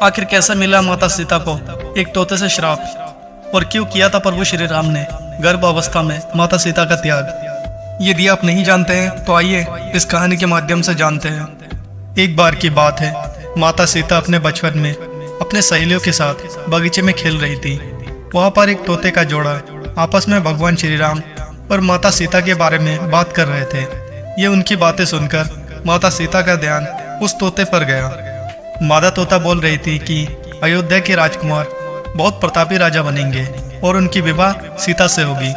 आखिर कैसा मिला माता सीता को एक तोते से श्राप, और क्यों किया था प्रभु श्री राम ने गर्भ अवस्था में माता सीता का त्याग? यदि आप नहीं जानते हैं तो आइए इस कहानी के माध्यम से जानते हैं। एक बार की बात है, माता सीता अपने बचपन में अपने सहेलियों के साथ बगीचे में खेल रही थी। वहां पर एक तोते का जोड़ा आपस में भगवान श्री राम और माता सीता के बारे में बात कर रहे थे। ये उनकी बातें सुनकर माता सीता का ध्यान उस तोते पर गया। मादा तोता बोल रही थी कि अयोध्या के राजकुमार बहुत प्रतापी राजा बनेंगे और उनकी विवाह सीता से होगी।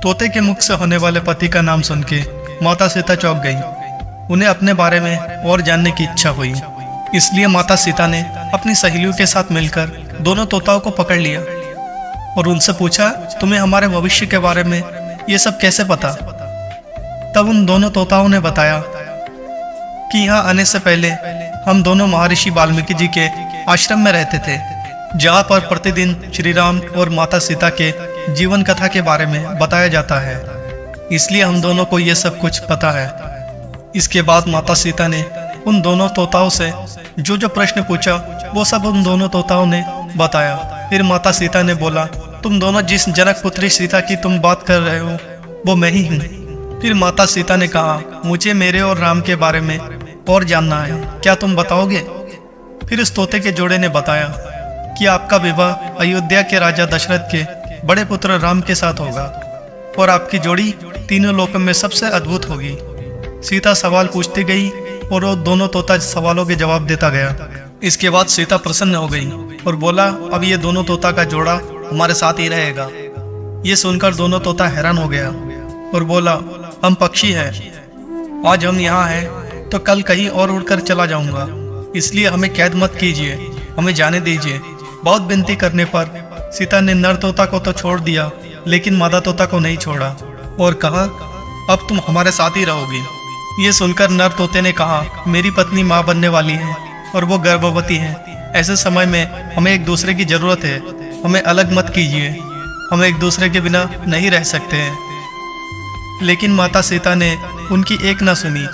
तोते के मुख से होने वाले पति का नाम सुन के माता सीता चौंक गई। उन्हें अपने बारे में और जानने की इच्छा हुई, इसलिए माता सीता ने अपनी सहेलियों के साथ मिलकर दोनों तोताओं को पकड़ लिया और उनसे पूछा, तुम्हें हमारे भविष्य के बारे में ये सब कैसे पता? तब उन दोनों तोताओं ने बताया कि यहाँ आने से पहले हम दोनों महर्षि वाल्मीकि जी के आश्रम में रहते थे, जहाँ पर प्रतिदिन श्री राम और माता सीता के जीवन कथा के बारे में बताया जाता है, इसलिए हम दोनों को ये सब कुछ पता है। इसके बाद माता सीता ने उन दोनों तोताओं से जो जो प्रश्न पूछा वो सब उन दोनों तोताओं ने बताया। फिर माता सीता ने बोला, तुम दोनों जिस जनक पुत्री सीता की तुम बात कर रहे हो वो मैं ही हूँ। फिर माता सीता ने कहा, मुझे मेरे और राम के बारे में और जानना है, क्या तुम बताओगे? फिर उस तोते के जोड़े ने बताया कि आपका विवाह अयोध्या के राजा दशरथ के बड़े पुत्र राम के साथ होगा और आपकी जोड़ी तीनों लोकों में सबसे अद्भुत होगी। सीता सवाल पूछती गई और वो दोनों तोता सवालों के जवाब देता गया। इसके बाद सीता प्रसन्न हो गई और बोला, अब ये दोनों तोता का जोड़ा हमारे साथ ही रहेगा। ये सुनकर दोनों तोता हैरान हो गया और बोला, हम पक्षी हैं, आज हम यहाँ हैं तो कल कहीं और उड़कर चला जाऊंगा, इसलिए हमें कैद मत कीजिए, हमें जाने दीजिए। बहुत विनती करने पर सीता ने नर तोता को तो छोड़ दिया, लेकिन मादा तोता को नहीं छोड़ा और कहा, अब तुम हमारे साथ ही रहोगी। ये सुनकर नर तोते ने कहा, मेरी पत्नी माँ बनने वाली है और वो गर्भवती है। ऐसे समय में हमें एक दूसरे की जरूरत है, हमें अलग मत कीजिए, हम एक दूसरे के बिना नहीं रह सकते हैं। लेकिन माता सीता ने उनकी एक न सुनी।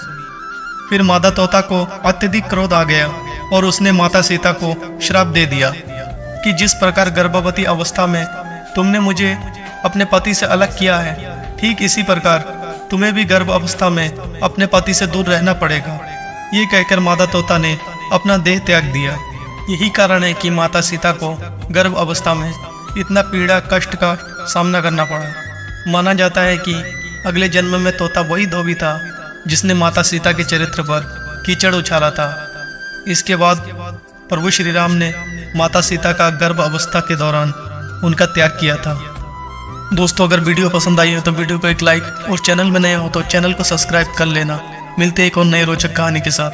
फिर मादा तोता को अत्यधिक क्रोध आ गया और उसने माता सीता को श्राप दे दिया कि जिस प्रकार गर्भवती अवस्था में तुमने मुझे अपने पति से अलग किया है, ठीक इसी प्रकार तुम्हें भी गर्भ अवस्था में अपने पति से दूर रहना पड़ेगा। ये कहकर मादा तोता ने अपना देह त्याग दिया। यही कारण है कि माता सीता को गर्भ अवस्था में इतना पीड़ा कष्ट का सामना करना पड़ा। माना जाता है कि अगले जन्म में तोता वही धोबी था जिसने माता सीता के चरित्र पर कीचड़ उछाला था। इसके बाद प्रभु श्री राम ने माता सीता का गर्भ अवस्था के दौरान उनका त्याग किया था। दोस्तों, अगर वीडियो पसंद आई हो तो वीडियो को एक लाइक और चैनल में नए हो तो चैनल को सब्सक्राइब कर लेना। मिलते हैं एक और नए रोचक कहानी के साथ।